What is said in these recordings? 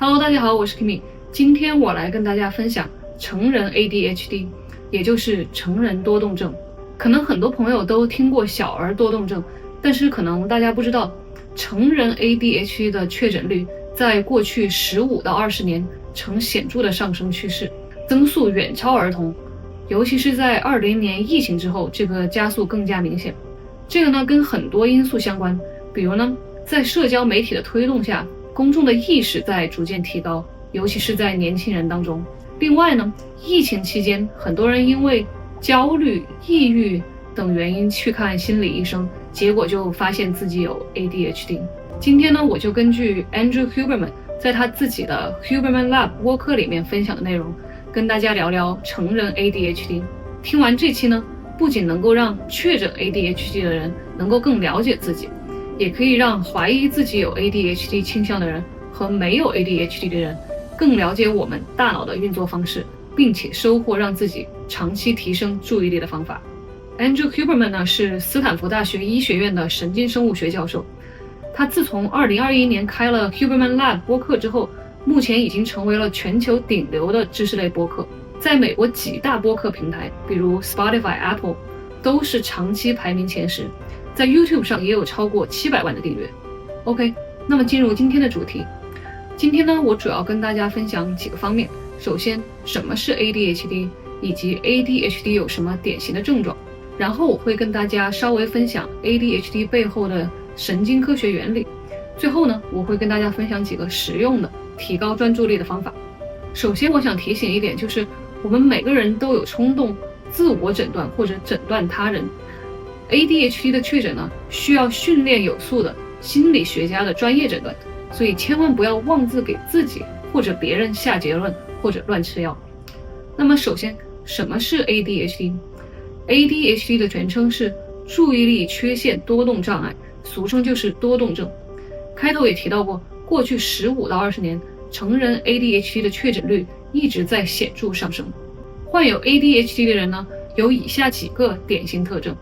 Hello， 大家好，我是 Kimi。今天我来跟大家分享成人 ADHD， 也就是成人多动症。可能很多朋友都听过小儿多动症，但是可能大家不知道，成人 ADHD 的确诊率在过去15到20年呈显著的上升趋势，增速远超儿童。尤其是在20年疫情之后，这个加速更加明显。这个呢跟很多因素相关，比如呢，在社交媒体的推动下，公众的意识在逐渐提高，尤其是在年轻人当中。另外呢，疫情期间，很多人因为焦虑、抑郁等原因去看心理医生，结果就发现自己有 ADHD。今天呢，我就根据 Andrew Huberman 在他自己的 Huberman Lab 播客里面分享的内容，跟大家聊聊成人 ADHD。听完这期呢，不仅能够让确诊 ADHD 的人能够更了解自己，也可以让怀疑自己有 ADHD 倾向的人和没有 ADHD 的人更了解我们大脑的运作方式，并且收获让自己长期提升注意力的方法。Andrew Huberman 呢是斯坦福大学医学院的神经生物学教授，他自从2021年开了 Huberman Lab 播客之后，目前已经成为了全球顶流的知识类播客，在美国几大播客平台，比如 Spotify、Apple 都是长期排名前10，在 YouTube 上也有超过700万的订阅。OK， 那么进入今天的主题。今天呢，我主要跟大家分享几个方面。首先，什么是 ADHD， 以及 ADHD 有什么典型的症状。然后我会跟大家稍微分享 ADHD 背后的神经科学原理。最后呢，我会跟大家分享几个实用的提高专注力的方法。首先，我想提醒一点，就是我们每个人都有冲动自我诊断或者诊断他人。ADHD 的确诊呢，需要训练有素的心理学家的专业诊断，所以千万不要妄自给自己或者别人下结论或者乱吃药。那么首先，什么是 ADHD？ADHD 的全称是注意力缺陷多动障碍，俗称就是多动症。开头也提到过，过去15到20年，成人 ADHD 的确诊率一直在显著上升。患有 ADHD 的人呢，有以下几个典型特征。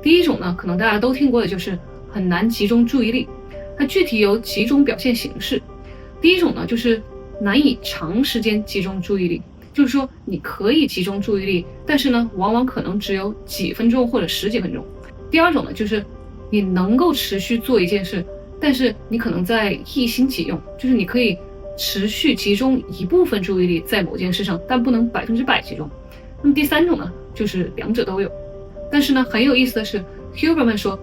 第一种呢，可能大家都听过的就是很难集中注意力。它具体有几种表现形式。第一种呢，就是难以长时间集中注意力，就是说你可以集中注意力，但是呢，往往可能只有几分钟或者10几分钟。第二种呢，就是你能够持续做一件事，但是你可能在一心几用，就是你可以持续集中一部分注意力在某件事上，但不能100%集中。那么第三种呢，就是两者都有。但是呢，很有意思的是 Huberman 说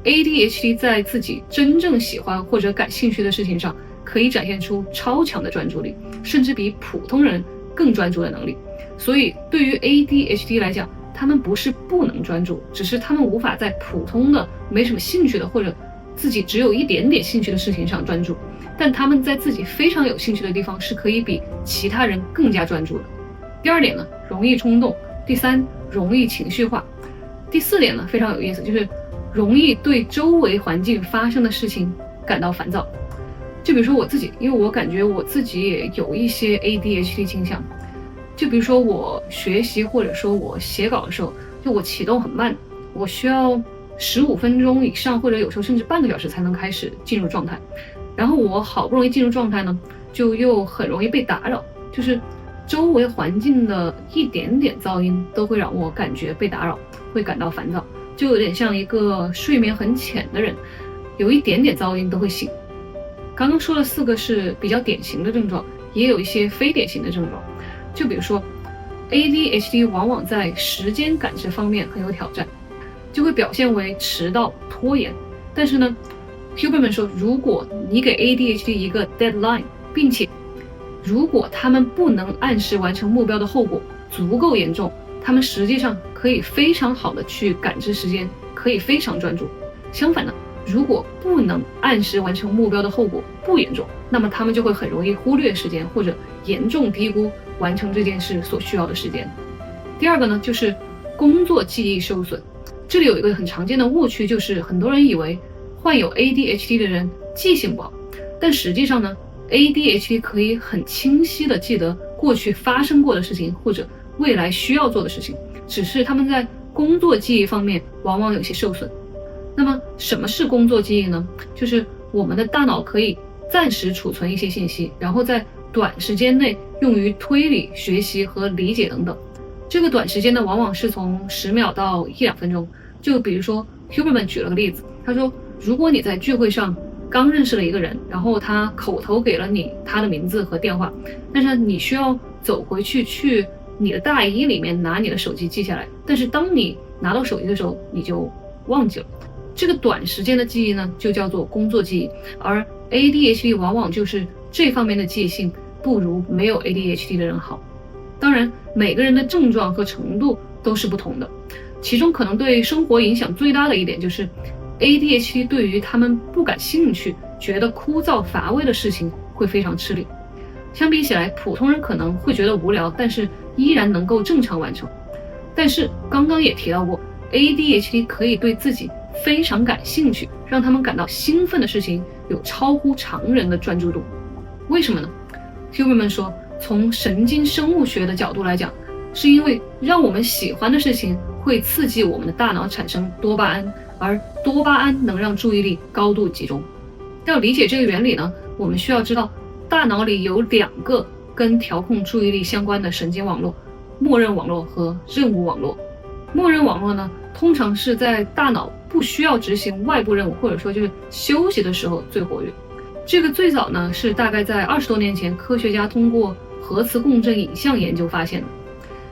ADHD 在自己真正喜欢或者感兴趣的事情上，可以展现出超强的专注力，甚至比普通人更专注的能力。所以对于 ADHD 来讲，他们不是不能专注，只是他们无法在普通的没什么兴趣的或者自己只有一点点兴趣的事情上专注，但他们在自己非常有兴趣的地方是可以比其他人更加专注的。第二点呢，容易冲动。第三，容易情绪化。第四点呢，非常有意思，就是容易对周围环境发生的事情感到烦躁。就比如说我自己，因为我感觉我自己也有一些 ADHD 倾向。就比如说我学习或者说我写稿的时候，就我启动很慢，我需要15分钟以上，或者有时候甚至半个小时才能开始进入状态。然后我好不容易进入状态呢，就又很容易被打扰，就是周围环境的一点点噪音都会让我感觉被打扰，会感到烦躁，就有点像一个睡眠很浅的人，有一点点噪音都会醒。刚刚说了4个是比较典型的症状，也有一些非典型的症状。就比如说 ADHD 往往在时间感知方面很有挑战，就会表现为迟到、拖延。但是呢 Huberman 说，如果你给 ADHD 一个 deadline， 并且如果他们不能按时完成目标的后果足够严重，他们实际上可以非常好的去感知时间，可以非常专注。相反呢，如果不能按时完成目标的后果不严重，那么他们就会很容易忽略时间，或者严重低估完成这件事所需要的时间。第二个呢，就是工作记忆受损。这里有一个很常见的误区，就是很多人以为患有 ADHD 的人记性不好，但实际上呢， ADHD 可以很清晰地记得过去发生过的事情，或者未来需要做的事情，只是他们在工作记忆方面往往有些受损。那么什么是工作记忆呢？就是我们的大脑可以暂时储存一些信息，然后在短时间内用于推理、学习和理解等等。这个短时间呢，往往是从10秒到1-2分钟。就比如说 Huberman 举了个例子，他说，如果你在聚会上刚认识了一个人，然后他口头给了你他的名字和电话，但是你需要走回去你的大衣里面拿你的手机记下来，但是当你拿到手机的时候，你就忘记了。这个短时间的记忆呢，就叫做工作记忆，而 ADHD 往往就是这方面的记忆性不如没有 ADHD 的人好。当然，每个人的症状和程度都是不同的，其中可能对生活影响最大的一点就是 ADHD 对于他们不感兴趣、觉得枯燥乏味的事情会非常吃力。相比起来，普通人可能会觉得无聊，但是依然能够正常完成。但是刚刚也提到过， ADHD 可以对自己非常感兴趣，让他们感到兴奋的事情有超乎常人的专注度。为什么呢？ Huberman 说，从神经生物学的角度来讲，是因为让我们喜欢的事情会刺激我们的大脑产生多巴胺，而多巴胺能让注意力高度集中。要理解这个原理呢，我们需要知道大脑里有2个跟调控注意力相关的神经网络，默认网络和任务网络。默认网络呢，通常是在大脑不需要执行外部任务，或者说就是休息的时候最活跃。这个最早呢，是大概在20多年前，科学家通过核磁共振影像研究发现的。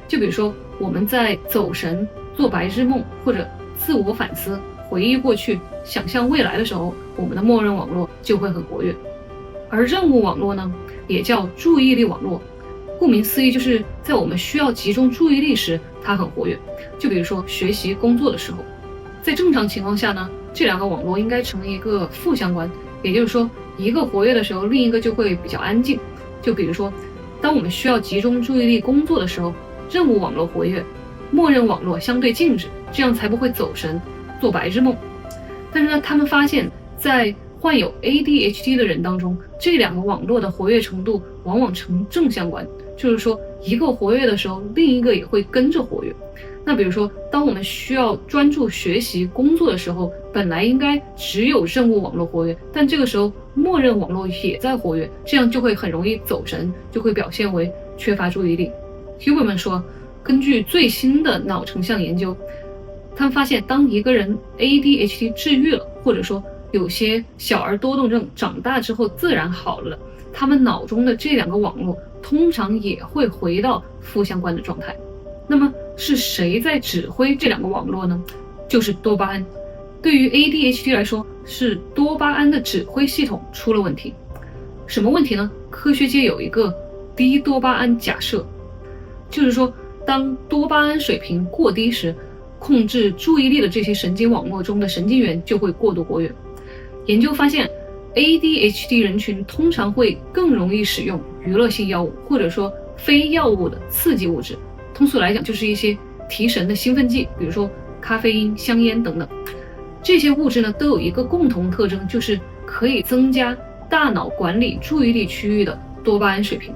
就比如说我们在走神、做白日梦或者自我反思、回忆过去、想象未来的时候，我们的默认网络就会很活跃。而任务网络呢，也叫注意力网络，顾名思义，就是在我们需要集中注意力时，它很活跃。就比如说学习、工作的时候，在正常情况下呢，这2个网络应该成一个负相关，也就是说，一个活跃的时候，另一个就会比较安静。就比如说，当我们需要集中注意力工作的时候，任务网络活跃，默认网络相对静止，这样才不会走神、做白日梦。但是呢，他们发现，在患有 ADHD 的人当中，这2个网络的活跃程度往往呈正相关，就是说，一个活跃的时候，另一个也会跟着活跃。那比如说，当我们需要专注学习、工作的时候，本来应该只有任务网络活跃，但这个时候默认网络也在活跃，这样就会很容易走神，就会表现为缺乏注意力。Huberman 说，根据最新的脑成像研究，他们发现，当一个人 ADHD 治愈了，或者说有些小儿多动症长大之后自然好了，他们脑中的这2个网络通常也会回到负相关的状态。那么是谁在指挥这2个网络呢？就是多巴胺。对于 ADHD 来说，是多巴胺的指挥系统出了问题。什么问题呢？科学界有一个低多巴胺假设，就是说，当多巴胺水平过低时，控制注意力的这些神经网络中的神经元就会过度活跃。研究发现， ADHD 人群通常会更容易使用娱乐性药物，或者说非药物的刺激物质。通俗来讲，就是一些提神的兴奋剂，比如说咖啡因、香烟等等。这些物质呢，都有一个共同特征，就是可以增加大脑管理注意力区域的多巴胺水平。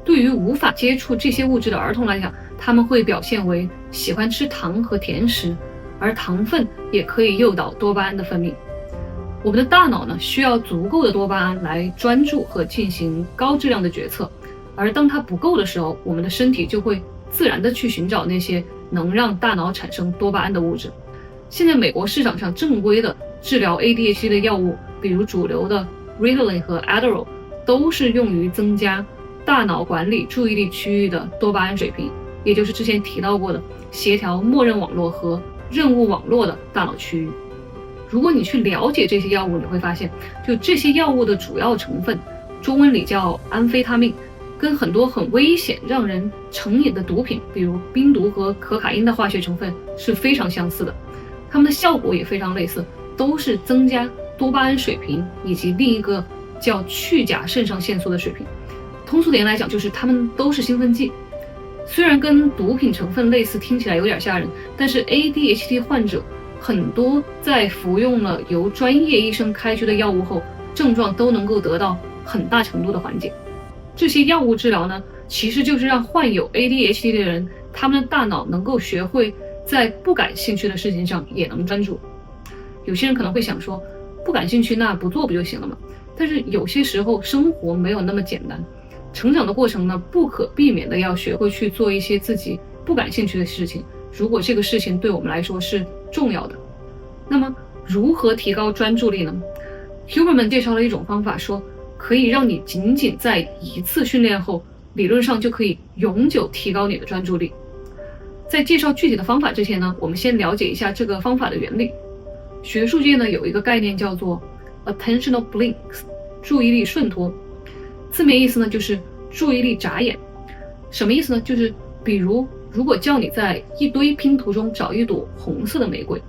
对于无法接触这些物质的儿童来讲，他们会表现为喜欢吃糖和甜食，而糖分也可以诱导多巴胺的分泌。我们的大脑呢，需要足够的多巴胺来专注和进行高质量的决策，而当它不够的时候，我们的身体就会自然的去寻找那些能让大脑产生多巴胺的物质。现在美国市场上正规的治疗 ADHD 的药物，比如主流的 Ritalin 和 Adderall， 都是用于增加大脑管理注意力区域的多巴胺水平，也就是之前提到过的协调默认网络和任务网络的大脑区域。如果你去了解这些药物，你会发现，就这些药物的主要成分，中文里叫安非他命，跟很多很危险让人成瘾的毒品，比如冰毒和可卡因的化学成分是非常相似的，它们的效果也非常类似，都是增加多巴胺水平以及另一个叫去甲肾上腺素的水平。通俗点来讲，就是它们都是兴奋剂。虽然跟毒品成分类似，听起来有点吓人，但是 ADHD 患者很多在服用了由专业医生开具的药物后，症状都能够得到很大程度的缓解。这些药物治疗呢，其实就是让患有 ADHD 的人，他们的大脑能够学会在不感兴趣的事情上也能专注。有些人可能会想说，不感兴趣那不做不就行了吗？但是有些时候生活没有那么简单，成长的过程呢，不可避免的要学会去做一些自己不感兴趣的事情，如果这个事情对我们来说是重要的。那么如何提高专注力呢？ Huberman 介绍了一种方法，说可以让你仅仅在一次训练后，理论上就可以永久提高你的专注力。在介绍具体的方法之前呢，我们先了解一下这个方法的原理。学术界呢有一个概念叫做 attentional blinks， 注意力顺脱，字面意思呢就是注意力眨眼。什么意思呢？就是比如果叫你在一堆拼图中找一朵红色的玫瑰，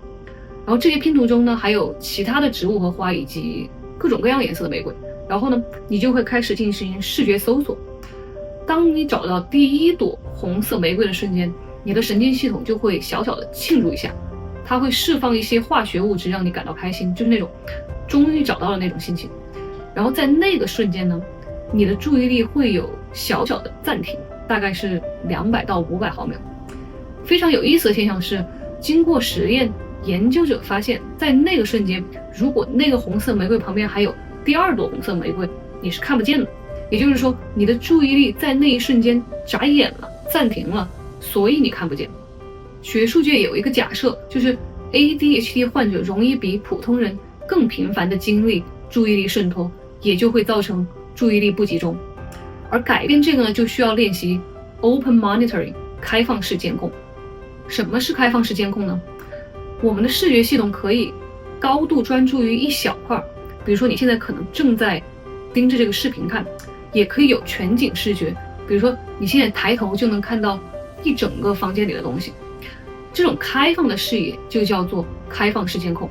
然后这些拼图中呢还有其他的植物和花以及各种各样颜色的玫瑰，然后呢你就会开始进行视觉搜索。当你找到第一朵红色玫瑰的瞬间，你的神经系统就会小小的庆祝一下，它会释放一些化学物质让你感到开心，就是那种终于找到了那种心情。然后在那个瞬间呢，你的注意力会有小小的暂停，大概是200到500毫秒。非常有意思的现象是，经过实验，研究者发现在那个瞬间，如果那个红色玫瑰旁边还有第二朵红色玫瑰，你是看不见的。也就是说，你的注意力在那一瞬间眨眼了，暂停了，所以你看不见。学术界有一个假设，就是 ADHD 患者容易比普通人更频繁的经历注意力渗透，也就会造成注意力不集中。而改变这个呢，就需要练习 Open Monitoring， 开放式监控。什么是开放式监控呢？我们的视觉系统可以高度专注于一小块，比如说你现在可能正在盯着这个视频看，也可以有全景视觉，比如说你现在抬头就能看到一整个房间里的东西。这种开放的视野就叫做开放式监控。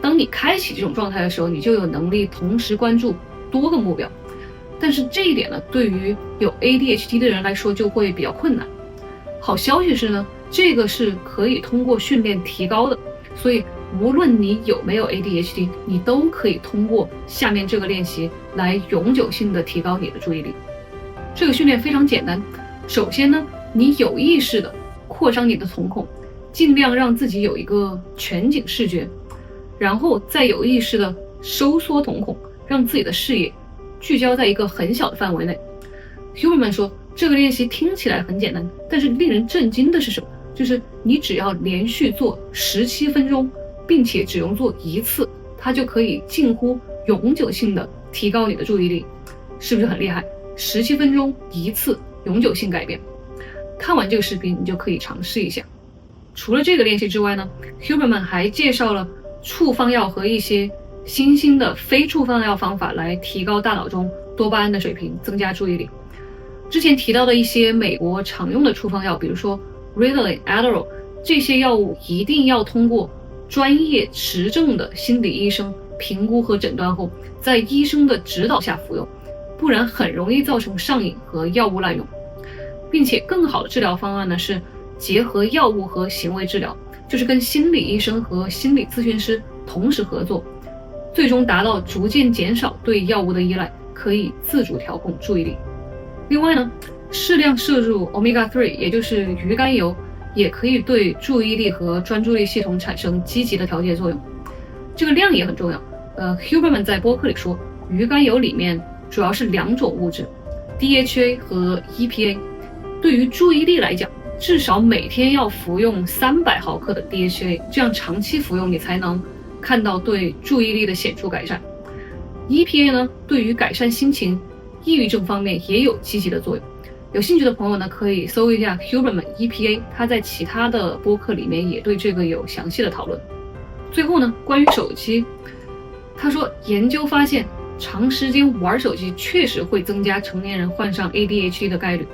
当你开启这种状态的时候，你就有能力同时关注多个目标。但是这一点呢，对于有 ADHD 的人来说就会比较困难。好消息是呢，这个是可以通过训练提高的，所以无论你有没有 ADHD， 你都可以通过下面这个练习来永久性的提高你的注意力。这个训练非常简单，首先呢，你有意识的扩张你的瞳孔，尽量让自己有一个全景视觉，然后再有意识的收缩瞳孔，让自己的视野聚焦在一个很小的范围内。Huberman 说，这个练习听起来很简单，但是令人震惊的是什么？就是你只要连续做17分钟，并且只用做一次，它就可以近乎永久性的提高你的注意力，是不是很厉害？17分钟一次，永久性改变。看完这个视频，你就可以尝试一下。除了这个练习之外呢， Huberman 还介绍了处方药和一些新兴的非处方药方法来提高大脑中多巴胺的水平，增加注意力。之前提到的一些美国常用的处方药，比如说 Ritalin、Adderall， 这些药物一定要通过专业持证的心理医生评估和诊断后，在医生的指导下服用，不然很容易造成上瘾和药物滥用。并且更好的治疗方案呢，是结合药物和行为治疗，就是跟心理医生和心理咨询师同时合作，最终达到逐渐减少对药物的依赖，可以自主调控注意力。另外呢，适量摄入 Omega-3， 也就是鱼肝油，也可以对注意力和专注力系统产生积极的调节作用。这个量也很重要。Huberman 在播客里说，鱼肝油里面主要是2种物质 ，DHA 和 EPA。对于注意力来讲，至少每天要服用300毫克的 DHA， 这样长期服用你才能看到对注意力的显著改善。EPA 呢，对于改善心情、抑郁症方面也有积极的作用。有兴趣的朋友呢，可以搜一下 Huberman EPA， 他在其他的播客里面也对这个有详细的讨论。最后呢，关于手机，他说研究发现，长时间玩手机确实会增加成年人患上 ADHD 的概率。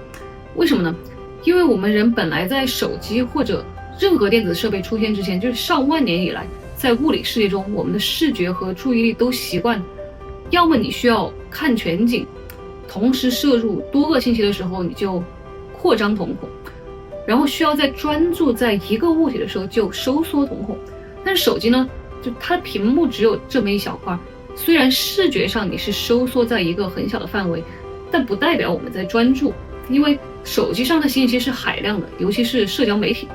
为什么呢？因为我们人本来在手机或者任何电子设备出现之前，就是上万年以来，在物理世界中，我们的视觉和注意力都习惯，要么你需要看全景，同时摄入多个信息的时候，你就扩张瞳孔，然后需要在专注在一个物体的时候就收缩瞳孔。但是手机呢，就它的屏幕只有这么一小块，虽然视觉上你是收缩在一个很小的范围，但不代表我们在专注，因为手机上的信息是海量的，尤其是社交媒体，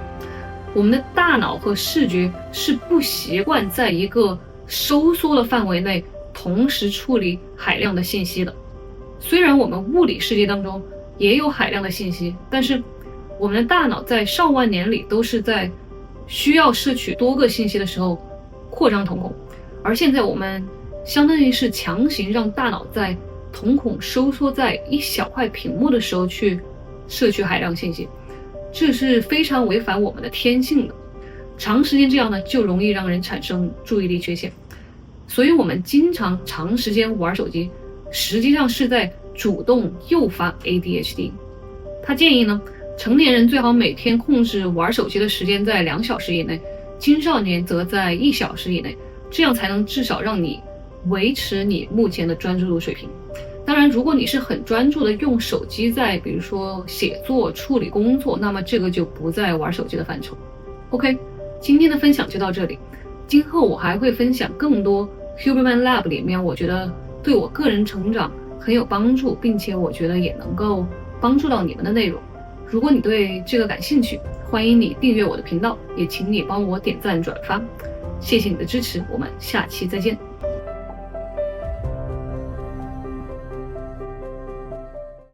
我们的大脑和视觉是不习惯在一个收缩的范围内同时处理海量的信息的。虽然我们物理世界当中也有海量的信息，但是我们的大脑在上万年里都是在需要摄取多个信息的时候扩张瞳孔，而现在我们相当于是强行让大脑在瞳孔收缩在一小块屏幕的时候去摄取海量信息，这是非常违反我们的天性的。长时间这样呢，就容易让人产生注意力缺陷。所以我们经常长时间玩手机，实际上是在主动诱发 ADHD。 他建议呢，成年人最好每天控制玩手机的时间在2小时以内，青少年则在1小时以内，这样才能至少让你维持你目前的专注度水平。当然，如果你是很专注的用手机在比如说写作、处理工作，那么这个就不在玩手机的范畴。 OK， 今天的分享就到这里，今后我还会分享更多 Huberman Lab 里面我觉得对我个人成长很有帮助，并且我觉得也能够帮助到你们的内容。如果你对这个感兴趣，欢迎你订阅我的频道，也请你帮我点赞转发，谢谢你的支持，我们下期再见。